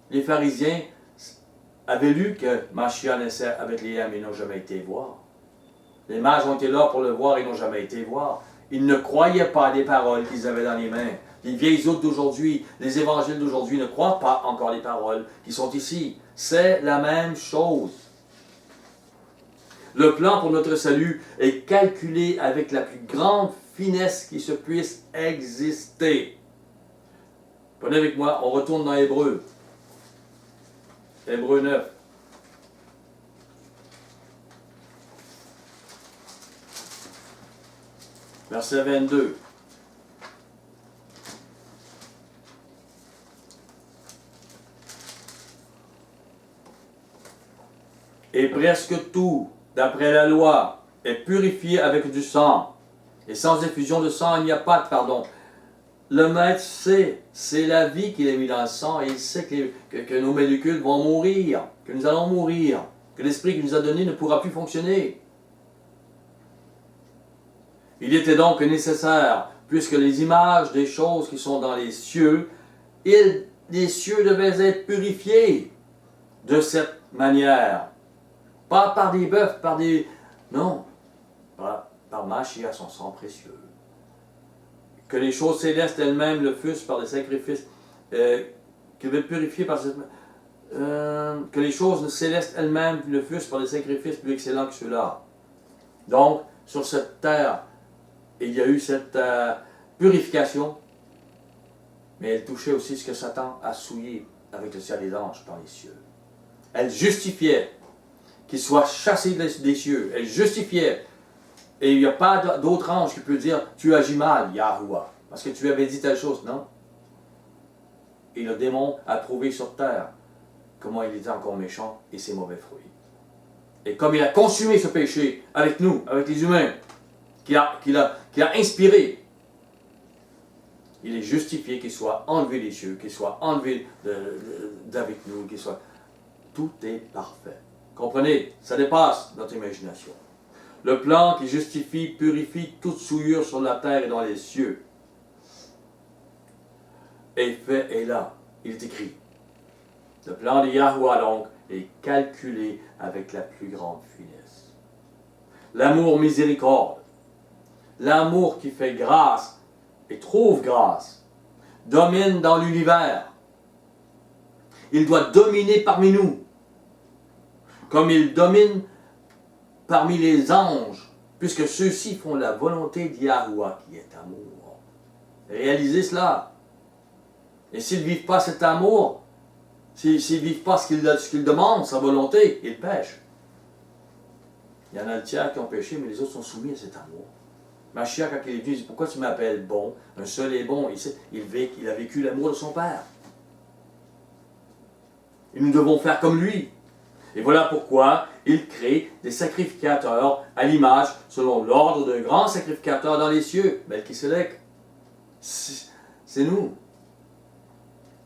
Les pharisiens avaient lu que Mashiach naissait avec Léa, mais ils n'ont jamais été voir. Les mages ont été là pour le voir, ils n'ont jamais été voir. Ils ne croyaient pas les paroles qu'ils avaient dans les mains. Les vieilles hôtes d'aujourd'hui, les évangiles d'aujourd'hui ne croient pas encore les paroles qui sont ici. C'est la même chose. Le plan pour notre salut est calculé avec la plus grande finesse qui se puisse exister. Prenez avec moi, on retourne dans Hébreu. Hébreu 9. Verset 22. Et presque tout, d'après la loi, est purifié avec du sang. Et sans effusion de sang, il n'y a pas de pardon. Le Maître sait, c'est la vie qu'il a mis dans le sang, et il sait que nos molécules vont mourir, que nous allons mourir, que l'esprit qu'il nous a donné ne pourra plus fonctionner. Il était donc nécessaire, puisque les images des choses qui sont dans les cieux, les cieux devaient être purifiés de cette manière. Pas par des bœufs, par des... Non, par Mashiach, son sang précieux. Que les choses célestes elles-mêmes le fussent par des sacrifices, qu'elles veulent purifier par cette... que les choses célestes elles-mêmes le fussent par des sacrifices plus excellents que ceux-là. Donc, sur cette terre, il y a eu cette purification, mais elle touchait aussi ce que Satan a souillé avec le ciel des anges par les cieux. Elle justifiait qu'il soit chassé des cieux. Elle justifiait. Et il n'y a pas d'autre ange qui peut dire « Tu agis mal, Yahuwah, parce que tu avais dit telle chose. » Non. Et le démon a prouvé sur terre comment il était encore méchant et ses mauvais fruits. Et comme il a consumé ce péché avec nous, avec les humains, qu'il a inspiré, il est justifié qu'il soit enlevé des cieux, qu'il soit enlevé d'avec nous, qu'il soit... Tout est parfait. Comprenez, ça dépasse notre imagination. Le plan qui justifie, purifie toute souillure sur la terre et dans les cieux est fait et là, il est écrit. Le plan de Yahuwah donc est calculé avec la plus grande finesse. L'amour miséricorde, l'amour qui fait grâce et trouve grâce, domine dans l'univers. Il doit dominer parmi nous, comme il domine parmi les anges, puisque ceux-ci font la volonté d'Yahuwah, qui est amour. Réalisez cela. Et s'ils ne vivent pas cet amour, s'ils ne vivent pas ce qu'il demande, sa volonté, ils pêchent. Il y en a le tiers qui ont péché, mais les autres sont soumis à cet amour. Mashiach, quand il est venu, il dit, pourquoi tu m'appelles bon? Un seul est bon. Il a vécu l'amour de son Père. Et nous devons faire comme lui. Et voilà pourquoi il crée des sacrificateurs à l'image, selon l'ordre de grands sacrificateurs dans les cieux. Melchisedec, c'est nous.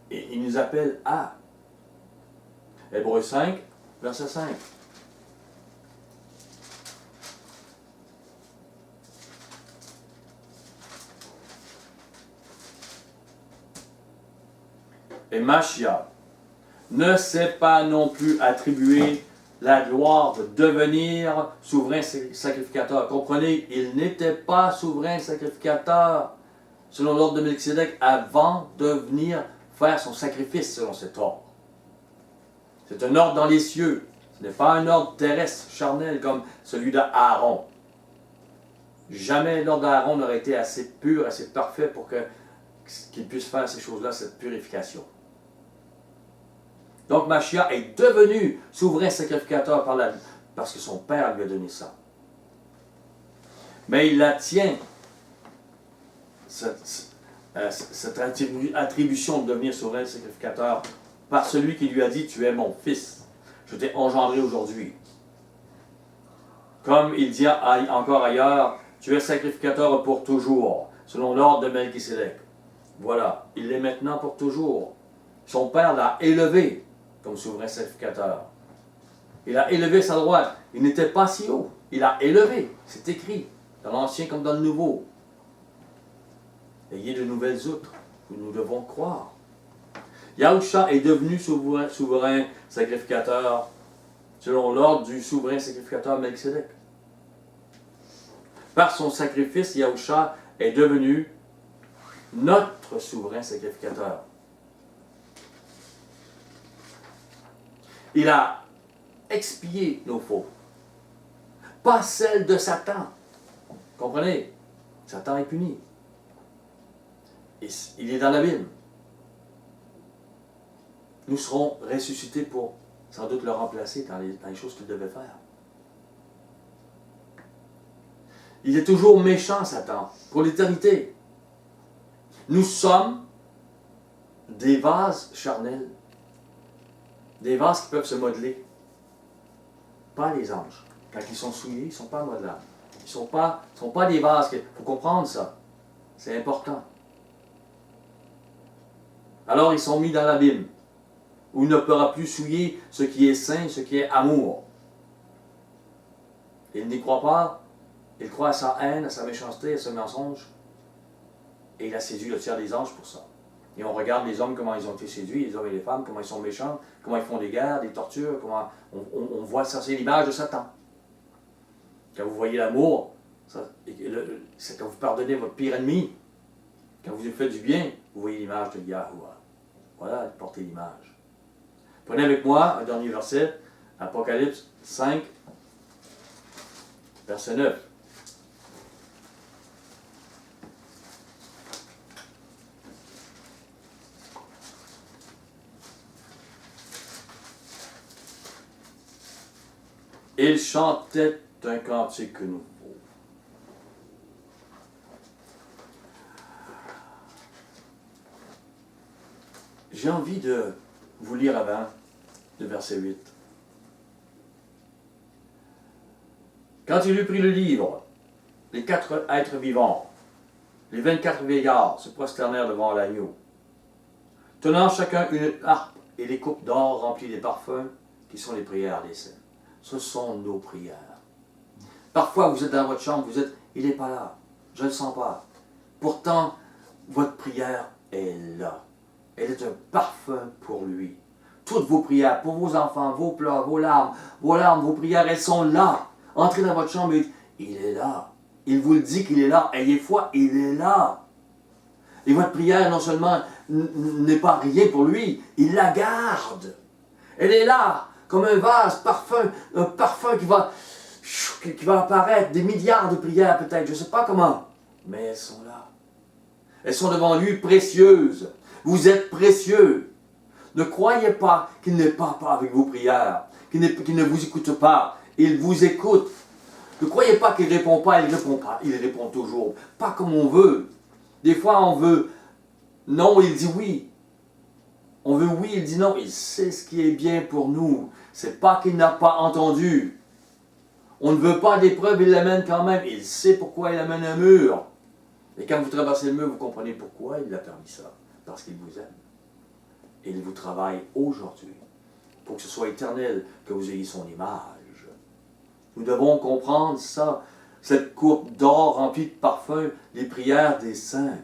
Et il nous appelle à. Hébreux 5, verset 5. Et Mashiach ne s'est pas non plus attribué la gloire de devenir souverain sacrificateur. Comprenez, il n'était pas souverain sacrificateur selon l'ordre de Melchisedec avant de venir faire son sacrifice selon cet ordre. C'est un ordre dans les cieux. Ce n'est pas un ordre terrestre, charnel comme celui d'Aaron. Jamais l'ordre d'Aaron n'aurait été assez pur, assez parfait pour qu'il puisse faire ces choses-là, cette purification. Donc Mashiach est devenu souverain sacrificateur parce que son Père lui a donné ça. Mais il la tient, cette attribution de devenir souverain sacrificateur, par celui qui lui a dit, tu es mon fils, je t'ai engendré aujourd'hui. Comme il dit encore ailleurs, tu es sacrificateur pour toujours, selon l'ordre de Melchisedec. Voilà, il l'est maintenant pour toujours. Son Père l'a élevé comme souverain sacrificateur. Il a élevé sa droite. Il n'était pas si haut. Il a élevé. C'est écrit, dans l'Ancien comme dans le Nouveau. Ayez de nouvelles outres, où nous devons croire. Yahusha est devenu souverain sacrificateur selon l'ordre du souverain sacrificateur Melchisedec. Par son sacrifice, Yahusha est devenu notre souverain sacrificateur. Il a expié nos fautes, pas celles de Satan. Comprenez? Satan est puni. Il est dans l'abîme. Nous serons ressuscités pour sans doute le remplacer dans les choses qu'il devait faire. Il est toujours méchant, Satan, pour l'éternité. Nous sommes des vases charnels. Des vases qui peuvent se modeler. Pas les anges. Quand ils sont souillés, ils ne sont pas modelables. Ils ne sont pas des vases. Il faut comprendre ça. C'est important. Alors ils sont mis dans l'abîme, où il ne pourra plus souiller ce qui est saint, ce qui est amour. Il n'y croit pas. Il croit à sa haine, à sa méchanceté, à ce mensonge. Et il a séduit le tiers des anges pour ça. Et on regarde les hommes, comment ils ont été séduits, les hommes et les femmes, comment ils sont méchants, comment ils font des guerres, des tortures, comment on voit ça, c'est l'image de Satan. Quand vous voyez l'amour, c'est quand vous pardonnez votre pire ennemi, quand vous faites du bien, vous voyez l'image de Yahuwah. Voilà, portez l'image. Prenez avec moi un dernier verset, Apocalypse 5, verset 9. Il chantait un cantique nouveau. J'ai envie de vous lire avant, le verset 8. Quand il eut pris le livre, les 4 êtres vivants, les 24 vieillards se prosternèrent devant l'agneau, tenant chacun une harpe et les coupes d'or remplies des parfums qui sont les prières des saints. Ce sont nos prières. Parfois, vous êtes dans votre chambre, vous êtes, il n'est pas là, je ne le sens pas. Pourtant, votre prière est là. Elle est un parfum pour lui. Toutes vos prières, pour vos enfants, vos pleurs, vos larmes, vos prières, elles sont là. Entrez dans votre chambre et dites, il est là. Il vous le dit qu'il est là. Ayez foi, il est là. Et votre prière, non seulement n'est pas rien pour lui, il la garde. Elle est là, comme un vase, un parfum qui va apparaître, des milliards de prières peut-être, je ne sais pas comment. Mais elles sont là. Elles sont devant lui précieuses. Vous êtes précieux. Ne croyez pas qu'il n'est pas avec vos prières, qu'il ne vous écoute pas. Il vous écoute. Ne croyez pas qu'il ne répond pas, il ne répond pas. Il répond toujours. Pas comme on veut. Des fois, on veut non, il dit oui. On veut oui, il dit non. Il sait ce qui est bien pour nous. C'est pas qu'il n'a pas entendu. On ne veut pas d'épreuve, il l'amène quand même. Il sait pourquoi il amène un mur. Et quand vous traversez le mur, vous comprenez pourquoi il a permis ça. Parce qu'il vous aime. Et il vous travaille aujourd'hui. Pour que ce soit éternel, que vous ayez son image. Nous devons comprendre ça. Cette coupe d'or remplie de parfums, les prières des saints.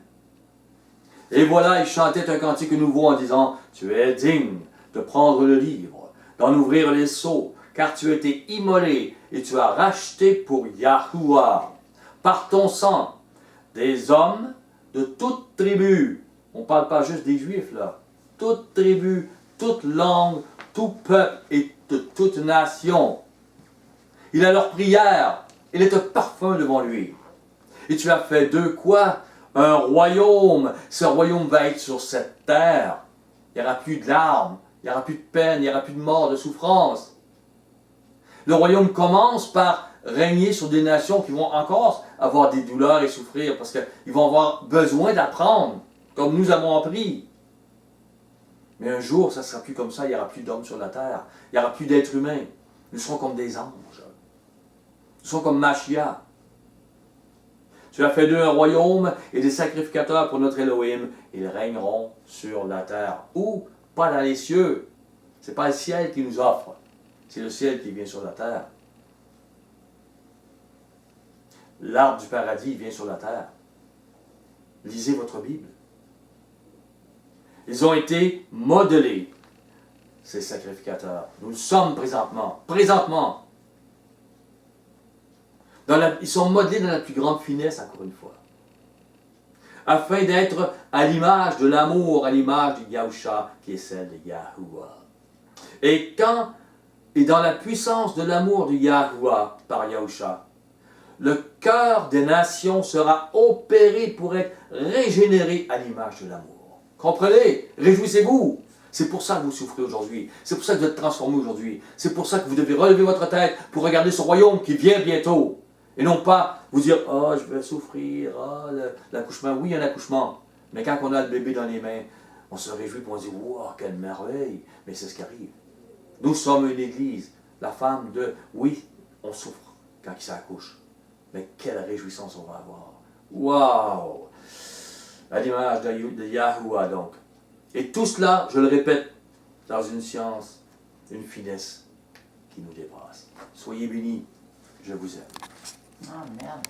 Et voilà, il chantait un cantique nouveau en disant, « Tu es digne de prendre le livre, d'en ouvrir les sceaux, car tu as été immolé et tu as racheté pour Yahuwah, par ton sang, des hommes de toute tribu. » On ne parle pas juste des Juifs, là. Toute tribu, toute langue, tout peuple et de toute nation. Il a leur prière, il est un parfum devant lui. Et tu as fait d'eux quoi? Un royaume. Ce royaume va être sur cette terre. Il n'y aura plus de larmes, il n'y aura plus de peine, il n'y aura plus de mort, de souffrance. Le royaume commence par régner sur des nations qui vont encore avoir des douleurs et souffrir parce qu'ils vont avoir besoin d'apprendre, comme nous avons appris. Mais un jour, ça ne sera plus comme ça, il n'y aura plus d'hommes sur la terre, il n'y aura plus d'êtres humains. Nous serons comme des anges. Nous serons comme Mashiach. Tu as fait d'eux un royaume et des sacrificateurs pour notre Elohim. Ils régneront sur la terre. Ou pas dans les cieux. Ce n'est pas le ciel qui nous offre. C'est le ciel qui vient sur la terre. L'arbre du paradis vient sur la terre. Lisez votre Bible. Ils ont été modelés, ces sacrificateurs. Nous le sommes présentement. Présentement. Ils sont modelés dans la plus grande finesse, encore une fois. Afin d'être à l'image de l'amour, à l'image de Yahusha, qui est celle de Yahuwah. Et dans la puissance de l'amour de Yahuwah par Yahusha, le cœur des nations sera opéré pour être régénéré à l'image de l'amour. Comprenez? Réjouissez-vous! C'est pour ça que vous souffrez aujourd'hui. C'est pour ça que vous êtes transformés aujourd'hui. C'est pour ça que vous devez relever votre tête pour regarder ce royaume qui vient bientôt. Et non pas vous dire, « Ah, je vais souffrir, ah, l'accouchement. » Oui, il y a un accouchement. Mais quand on a le bébé dans les mains, on se réjouit et on se dit, « Wow, quelle merveille! » Mais c'est ce qui arrive. Nous sommes une église. La femme de, oui, on souffre quand il s'accouche. Mais quelle réjouissance on va avoir. Wow! À l'image de Yahuwah, donc. Et tout cela, je le répète, dans une science, une finesse qui nous dépasse. Soyez bénis. Je vous aime. Ah, merde.